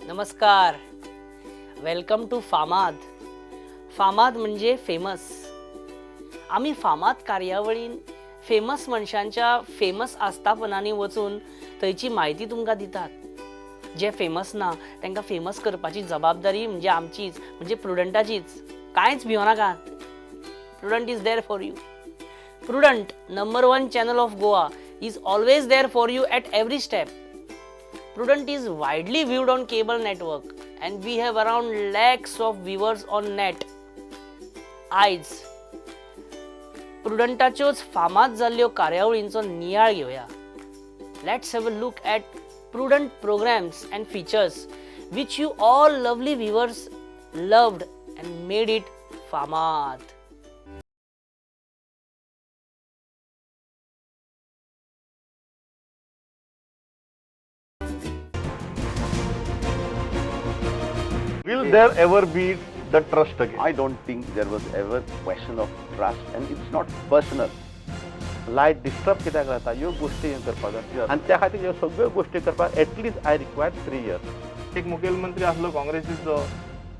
नमस्कार. Welcome to फामाद. फामाद म्हणजे फेमस. आम्ही फामाद कार्यावळीन फेमस मनशांच्या फेमस आस्थापनांनी वचून थंयची म्हायती तुमकां दितात. जे फेमस ना तांकां फेमस करपाची जबाबदारी म्हणजे आमचीच, म्हणजे प्रुडंटाचीच. कांयच भिवनाकात. Prudent is there for you. Prudent, number 1 channel of Goa, is always there for you at every step. Prudent is widely viewed on cable network and we have around lakhs of viewers on net. आयज प्रुडंटाच्योच फामाद जाल्ल्यो कार्यावळींचो नियाळ घेवया. Let's have a look at Prudent programs and features which you all lovely viewers loved and made it famad. Will there ever be the trust again? I don't think there was ever question of trust, and it's not personal. Light disturb कित्याक जाता ह्यो गोश्टी करपाक जाय आनी त्या खातीर ह्यो सगळ्यो गोश्टी करपाक एटलीस्ट आय रिक्वायर 3 years. एक मुखेलमंत्री आसलो काँग्रेसीचो,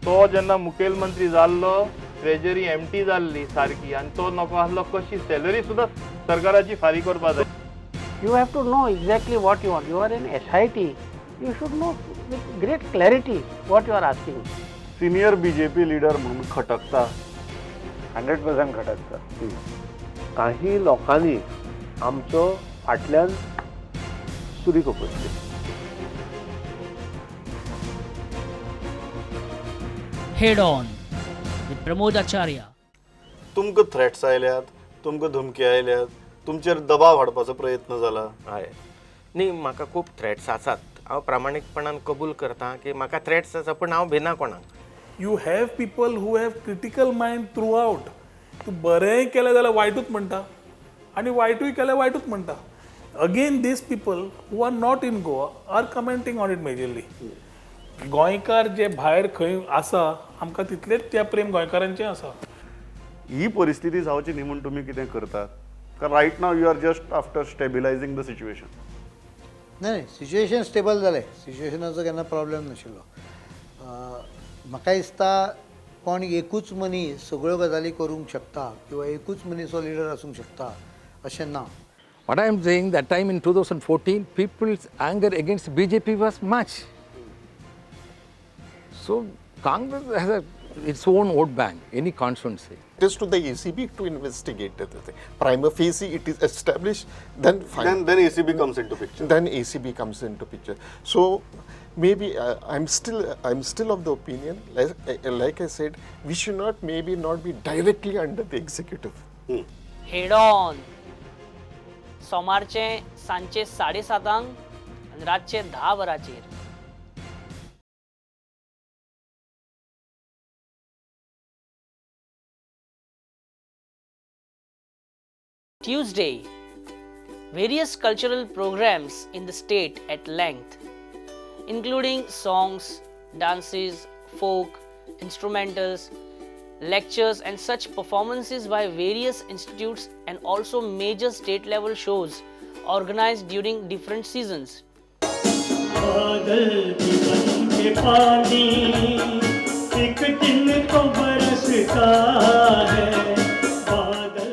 तो जेन्ना मुखेलमंत्री जाल्लो ट्रेजरी एम्प्टी जाल्ली सारकी आनी तो नको आसलो कशी सॅलरी सुद्दां सरकाराची फारीक करपाक जाय. You have to know exactly what you want. You are in SIT. You should know with great clarity what you are asking. Senior BJP leader म्हणून खटकता. 100% खटकता. काही लोकांनी आमचो फाटल्यान सुरी खोपसली. हेड ऑन विथ प्रमोद आचार्य. तुमकां थ्रेट्स आयल्यात, तुमकां धमकी आयल्यात, तुमचेर दबाव हाडपाचो प्रयत्न जाला. हय न्ही, म्हाका खूब थ्रेट्स आसात. हांव प्रामाणीकपणान कबूल करता की म्हाका थ्रेट्स आसा, पूण हांव भिना कोणाक. You have people who have critical mind throughout. तूं बरेंय केलें जाल्यार वायटूच म्हणटा आनी वायटूय केल्यार वायटूच म्हणटा. Again these people who are not in Goa are commenting on it majorly. गोंयकार जे भायर खंय आसा आमकां तितलेच त्या प्रेम गोंयकारांचें आसा. ही परिस्थिती जावची न्ही म्हणून तुमी कितें करतात? कारण right now you are just after stabilizing the situation. नाही सिच्युएशन स्टेबल जालें. सिच्युएशनाचो केन्ना प्रॉब्लेम नाशिल्लो. म्हाका दिसता कोण एकूच मनीस सगळ्यो गजाली करूंक शकता किंवा एकूच मनीस हो लिडर आसूंक शकता अशें ना. What I am saying, that time in 2014, people's anger against BJP was much. So Congress has its own vote bank, any constituency. It is to the ACB to investigate the prima facie it is established, then fine. Then ACB comes into picture. Then ACB comes into picture. So maybe I'm still of the opinion, like I said, we should not be directly under the executive. Head on सोमारचे सांजचे 7:30 आनी रातचे 10 वरांचेर. Tuesday, various cultural programs in the state at length, including songs, dances, folk, instrumentals, lectures and such performances by various institutes and also major state level shows organized during different seasons. Badal भी बन के पानी एक दिन को बरसता है. Badal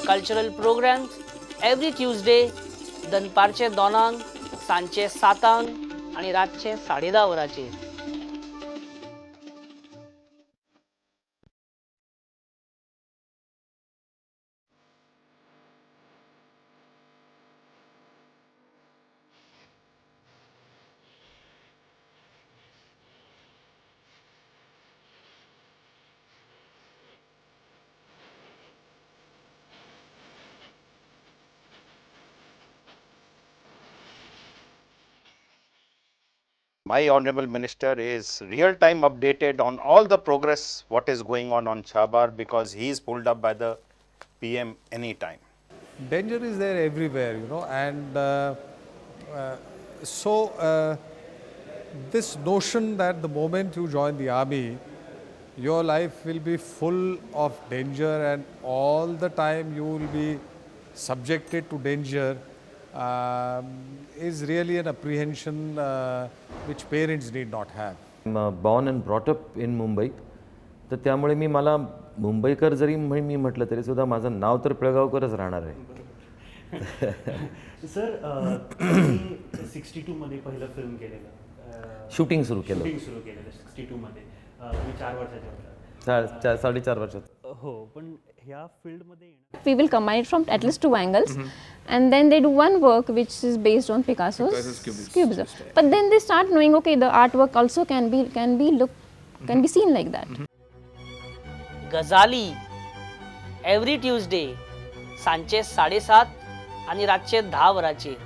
cultural programs every Tuesday दनपारचे 2 सांजचे 7 आणि रातचे 10:30 वरांचेर. My Honorable Minister is real-time updated on all the progress what is going on Chabar, because he is pulled up by the PM anytime. Danger is there everywhere, you know, and this notion that the moment you join the army, your life will be full of danger and all the time you will be subjected to danger is really an apprehension which parents need not have. I'm born and brought up in Mumbai. तर त्यामुळे मला मुंबईकर जरी मी म्हटलं तरी सुद्धा माझं नाव तर पिळगावकरच राहणार आहे. सर 62 मध्ये पहिलं फिल्म केलेलं, शूटिंग सुरू केलं 62 मध्ये, मी 4 वर्षाचा होता. 4.5 वर्षात. हो, पण ह्या फील्डमध्ये We will combine it from at least 2 angles, and then they do one work which is based on Picasso's cubism. But then they start knowing, okay, the artwork also can be seen like that. गजाली every Tuesday सांजचे 7:30 आणि रातचे 10 वरांचेर.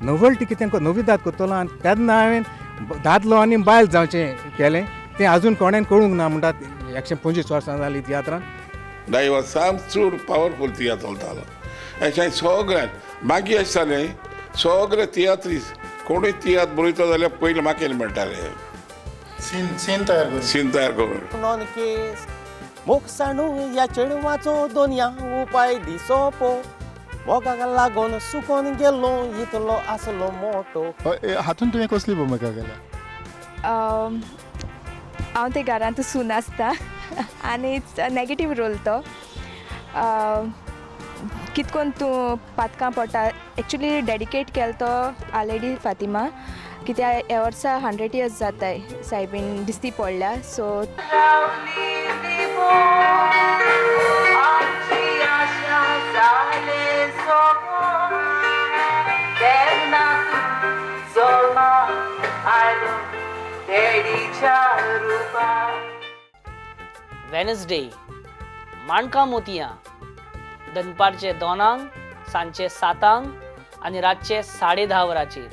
Novelty कितें नवी दात करतलो आनी तेन्ना हांवें दादलो आनी बायल जावचें केलें तें आजून कोणें कळूंक ना म्हणटात. 125 वर्सां जालीं तियात्रान. दाई वर्सां चड पावरफूल तियात्र चलतालो. अशें सगळ्यान मागीर अशें जालें, सगळे तियात्रीस कोणूय तियात्र बरयता जाल्यार पयलीं म्हाका म्हणटाले सीन तयार करून. नॉन केस मोग साणू या चेडवाचो दोनया उपाय दिसो पो, मोगाक लागून सुकोन गेलो इतलो आसलो मोठो. हातून तुवें कसली भुमिका केल्या? हांव ते घरांत सून आसता आनी इट्स नेगेटीव रोल तो. कितकोन तूं पातकां पडटा. एक्चुली डेडिकेट केलो तो आलेडी फातिमा, कित्याक ह्या वर्सा 100 years जाताय सायबीन दिसती पडल्या. सो वेनसडे माणका मोतिया दनपारचे 2 सांजचे 7 आणि रातचे 10:30 वरांचेर.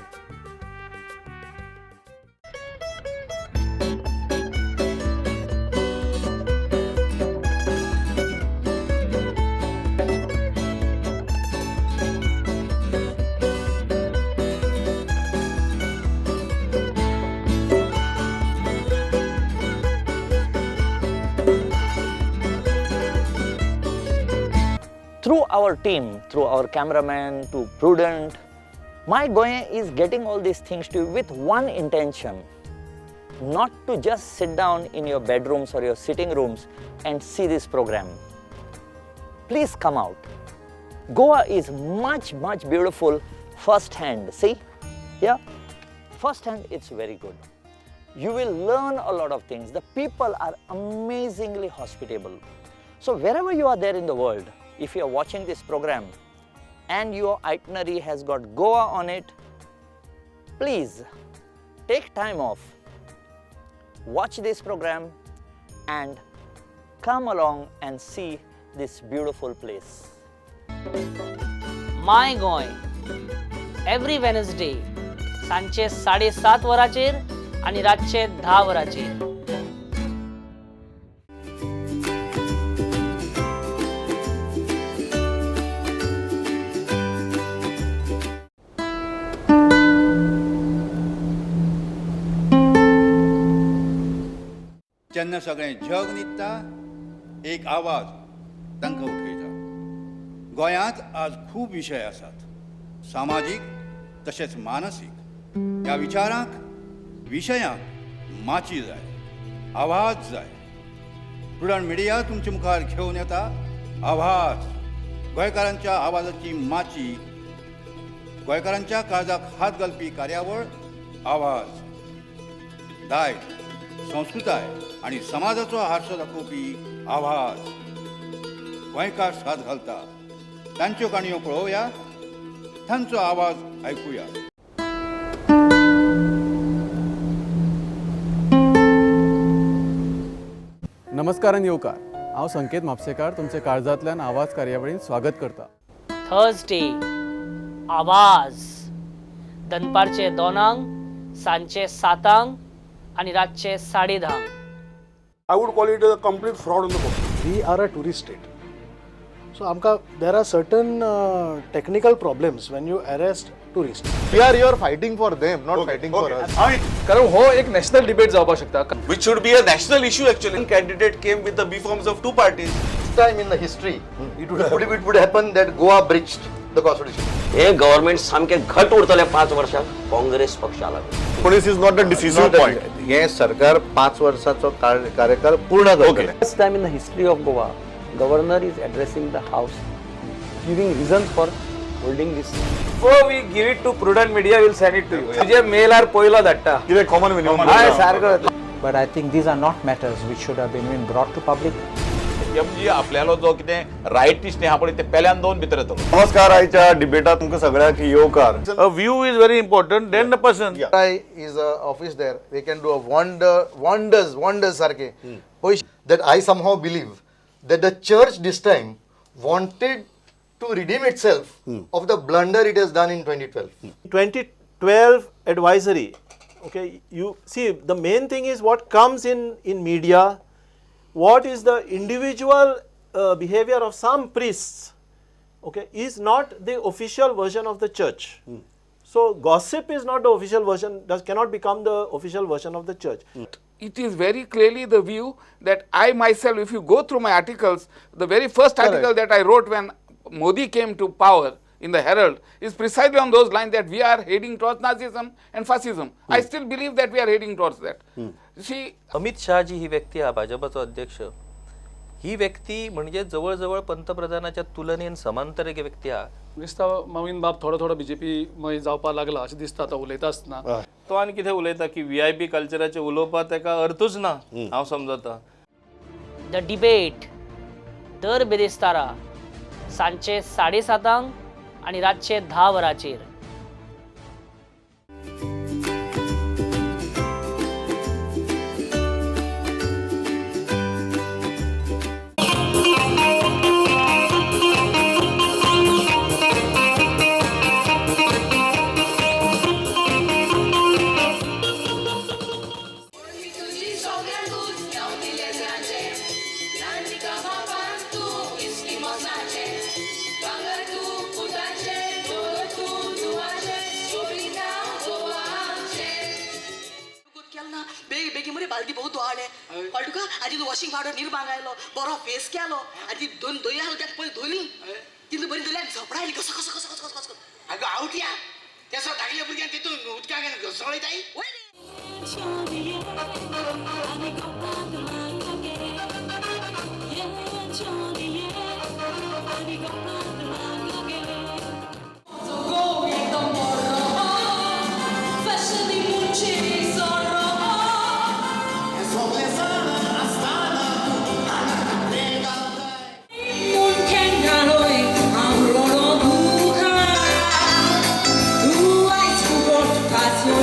Through our team, through our cameraman, to Prudent, my Goyen is getting all these things to you with one intention, not to just sit down in your bedrooms or your sitting rooms and see this program. Please come out. Goa is much, much beautiful first-hand. See? Yeah? First-hand, it's very good. You will learn a lot of things. The people are amazingly hospitable. So wherever you are there in the world, if you are watching this program and your itinerary has got Goa on it, please take time off, watch this program and come along and see this beautiful place. My Goa every Wednesday सांजचे 7:30 वरांचेर आणि रातचे 10 वरांचेर. जेन्ना सगळें जग न्हिदता एक आवाज तांकां उठयता. गोंयांत आज खूब विशय आसात, सामाजीक तशेंच मानसीक. ह्या विचारांक विशयांक माची जाय, आवाज जाय. प्रुडंट मिडिया तुमचे मुखार घेवन येता आवाज. गोंयकारांच्या आवाजाची माची, गोंयकारांच्या काळजाक हात घालपी कार्यावळ आवाज. दायज, संस्कृताय आणि समाजाचो हारसो दाखोवपी आवाज. गोंयकार साथ घालता, तांच्यो काणयो पळोवया, तांचो आवाज आयकुया. नमस्कार आणि येवकार. हांव संकेत म्हापसेकार तुमचे काळजांतल्यान आवाज कार्यावळींत स्वागत करता. थर्सडे आवाज दनपारचे 2 सांजचे 7 आणि रातचे 10:30. I would call it a complete fraud on the book. We are a tourist state. So there are certain technical problems when you arrest tourists. We are here fighting for them, not fighting for us. कारण हो एक national debate जावपाक शकता. Which should be a national issue actually. One candidate came with the B forms of 2 parties. This time in the history, it would happen that Goa breached the constitution. हे government सामके घट उरतले 5 वर्षांत काँग्रेस पक्षाला. This is not a decisive point. हे सरकार 5 वर्षाचो कार्यकाळ पूर्ण करतले. First time in the history of Goa, governor is addressing the house, giving reasons for holding this. Oh, we give it to prudent media, will send it to you. तुझे mail R पयलो धाडटा. कितें common minimum. हाय सारको. But I think these are not matters which should have been brought to public. म्हणजे आपल्याला जो कितें रायटिस्ट आहा पळय ते पेल्यान 2 भितर येतलो. नमस्कार. आयच्या डिबेटात तुमकां सगळ्याक येवकार. A view is very important, then the person. Is a office there. They can do a wonders sarke. That I somehow believe that the church this time wanted to redeem itself of the blunder it has done in 2012. 2012 advisory. Okay, you see the main thing is what comes in media. What is the individual behavior of some priests, okay, is not the official version of the church. So gossip is not the official version, cannot become the official version of the church. It is very clearly the view that I myself, if you go through my articles, the very first article that I wrote when Modi came to power in the Herald is precisely on those lines that we are heading towards Nazism and fascism. I still believe that we are heading towards that. See, Amit Shah ji ही व्यक्ती हा भाजपचो अध्यक्ष, ही व्यक्ती म्हणजे जवळजवळ पंतप्रधानाच्या तुलनेन समांतर एक व्यक्ती हा. दिसता नवीन बाब थोडो बीजेपी मय जावपाक लागला अशें दिसता तो उलयता आसतना. तो आनी कितें उलयता की VIP कल्चराचे उलोवपाक ताका अर्थूच ना. हांव समजता. द डिबेट दर बेरेस्तारा सांजचे 7:30 आणि रातचे 10 वरांचेर. बाल्दी बहुत धुवाले कळटा का आधी तो वॉशिंग पावडर नीर मागायलो बरो फेस केलो आधी 2 दोय आलो त्यात पळय धुली तितली बरी धुल्या झपडायली कसो कसो कसो कसो कसो अगं आवटिया त्यासो धागल्या भुरग्यान तितून उदका घेवन घसळयताय Passion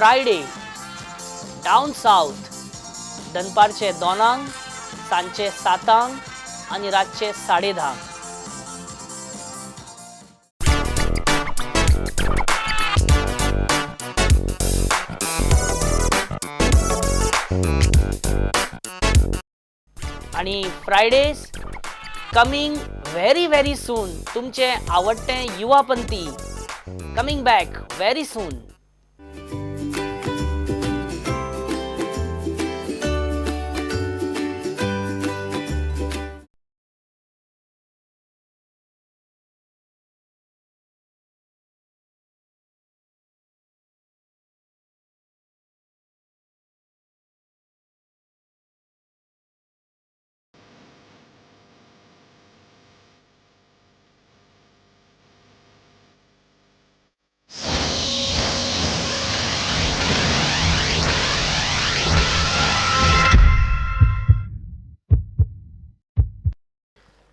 फ्रायडे डावन साउथ दनपारचे 2 सांजचे 7 आणि रातचे 10:30. आणि फ्रायडेज कमिंग व्हेरी सून तुमचे आवडते Yuvapanthi coming back very soon.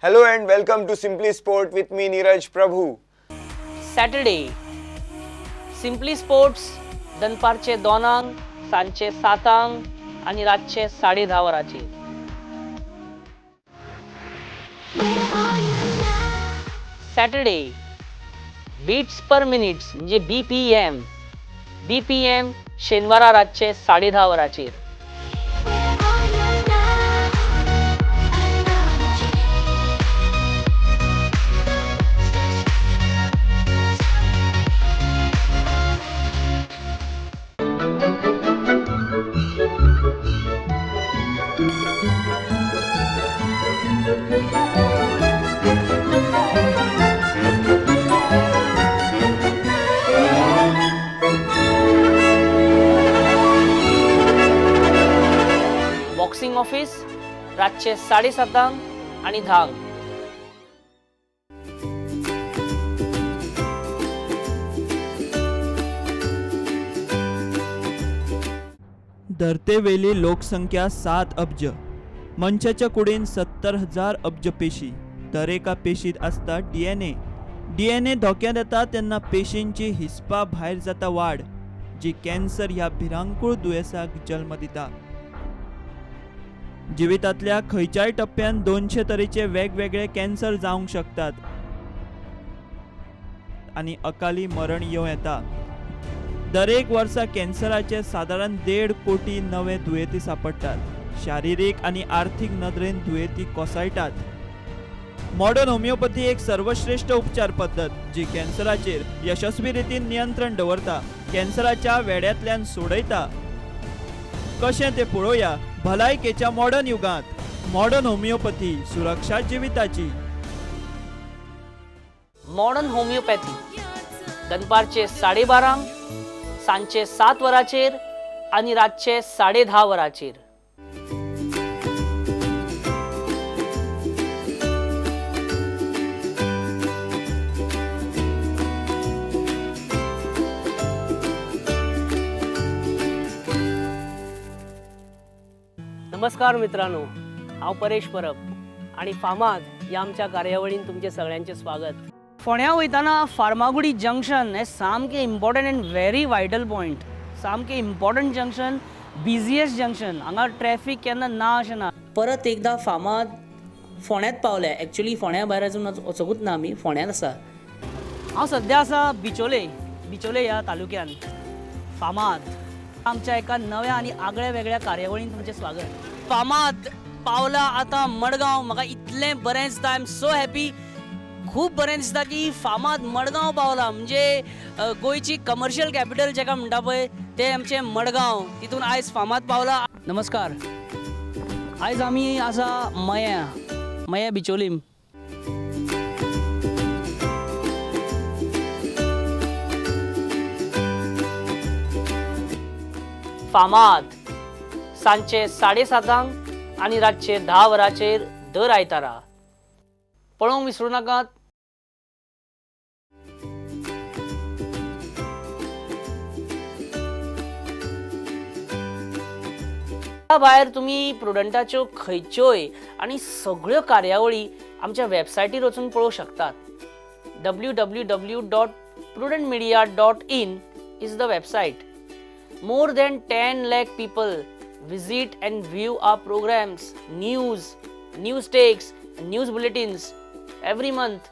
Hello and welcome to Simply Sport with me Neeraj Prabhu. Saturday simply sports दनपारचे 2 सांजचे 7 आणि रातचे 10:30 वरांचेर. सॅटरडे बीट्स पर मिनिट्स म्हणजे BPM शेनवारा रातचे 10:30 वरांचेर. बॉक्सिंग ऑफिस रातचे 7:30 आणि 10. धर्तेवेली लोकसंख्या 7 अब्ज, मनशाच्या कुडीन 70,000 अब्ज पेशी. दर एका पेशीत असता डीएनए धोक्यात येता तेन्ना पेशींची हिस्पा भायर जाता वाड, जी कॅन्सर ह्या भिरांकूळ दुयेंसाक जल्म दिता. जिवितांतल्या खंयच्याय टप्प्यान 200 तरेचे वेगवेगळे कॅन्सर जावंक शकतात आणि अकाली मरण येवं येता. दर एक वर्सा कॅन्सराचे सादारण 1.5 कोटी नवे दुयेंती सापडटात. शारिरीक आणि आर्थिक नदरेन दुयेंती कोसळटात. मॉडर्न होमिओपॅथी एक सर्वश्रेष्ठ उपचार पद्धत जी कॅन्सराचेर यशस्वी रितीन नियंत्रण दवरता, कॅन्सराच्या वेड्यांतल्यान सोडयता. कशें तें पळोवया भलायकेच्या मॉडर्न युगांत. मॉडर्न होमिओपॅथी सुरक्षा जिविताची. मॉडर्न होमिओपॅथी दनपारचे 12:30 सांजचे 7 वरांचेर आणि रातचे 10:30 वरांचेर. नमस्कार मित्रांनो, हांव परेश परब आणि फामाद ह्या आमच्या कार्यावळीन तुमचे सगळ्यांचे स्वागत. फोंड्या वयताना फार्मागुडी जंक्शन हे सामकें important end very vital point. सामकें इम्पॉर्टंट जंक्शन, बिझिएस्ट जंक्शन. हांगा ट्रॅफिक केन्ना ना अशें ना. परत एकदा फामाद फोंड्यांत पावल्या. एक्चुअली फोंड्या भायर अजून वचोंकूच ना आमी, फोंड्यांत आसा. हांव सद्या आसा बिचोले ह्या तालुक्यान. फामाद आमच्या एका नव्या आणि आगळ्या वेगळ्या कार्यावळीन तुमचे स्वागत. फामाद पावला आतां मडगांव. म्हाका इतलें बरें दिसता. I am so happy. खूब बरें दिसता की फामाद मडगांव पावला. म्हणजे गोंयची कमर्शियल कॅपिटल जेका म्हणटा पळय ते आमचे मडगांव. तितून आयज फामाद पावला. नमस्कार. आयज आमी आसा मया बिचोलीम. फामाद सांजचे 7:30 आणि रातचे 10 वरांचेर दर आयतारा. पळोवंक विसरूं नाकात. भायर तुम्ही प्रुडंटाच्यो खंयच्योय आनी सगळ्यो कार्यावळी आमच्या वेबसायटीर वचून पळोवंक शकतात. www.prudentmedia.in is the website. More than 10 lakh people visit and view our programs, news takes, news bulletins every month.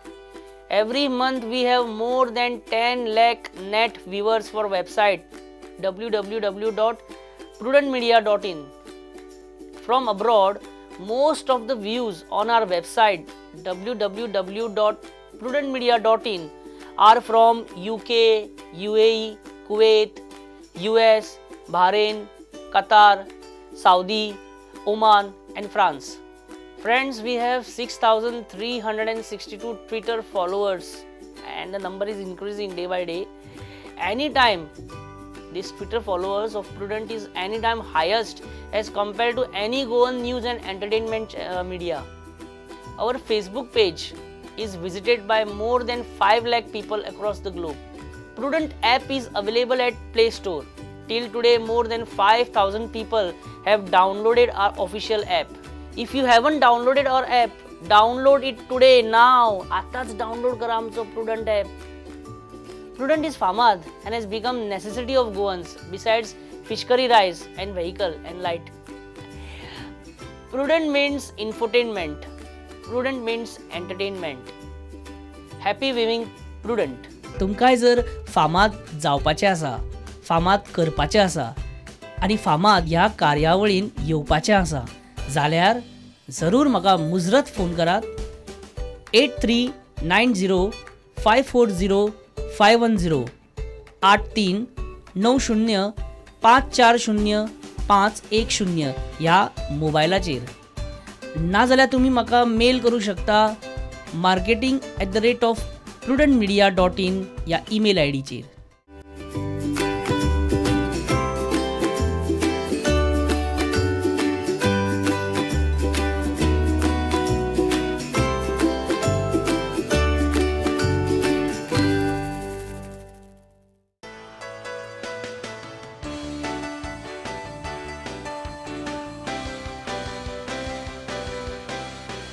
Every month we have more than 10 lakh net viewers for website www.prudentmedia.in. From abroad, most of the views on our website www.prudentmedia.in are from UK, UAE, Kuwait, US, Bahrain, Qatar, Saudi, Oman and France. Friends, we have 6,362 Twitter followers and the number is increasing day by day. Anytime, this Twitter followers of Prudent is anytime highest as compared to any Goan news and entertainment media. Our Facebook page is visited by more than 5 lakh people across the globe. Prudent app is available at Play Store. Till today, more than 5,000 people have downloaded our official app. If you haven't downloaded our app, download it today now. आताच download करा आमचो Prudent app. Prudent is famad and has become necessity of Goans besides fish curry rice and vehicle and light. Prudent means infotainment. Prudent means entertainment. Happy viewing Prudent. तुमकांय जर फामाद जावपाचें आसा, फामाद करपाचें आसा आनी फामाद ह्या कार्यावळीन येवपाचें आसा जाल्यार जरूर म्हाका मुजरत फोन करात 8390540510 8390540510 ह्या मोबायलाचेर नाजाल्यार तुमी म्हाका मेल करूं शकता marketing@prudentmedia.in ह्या ईमेल आयडीचेर.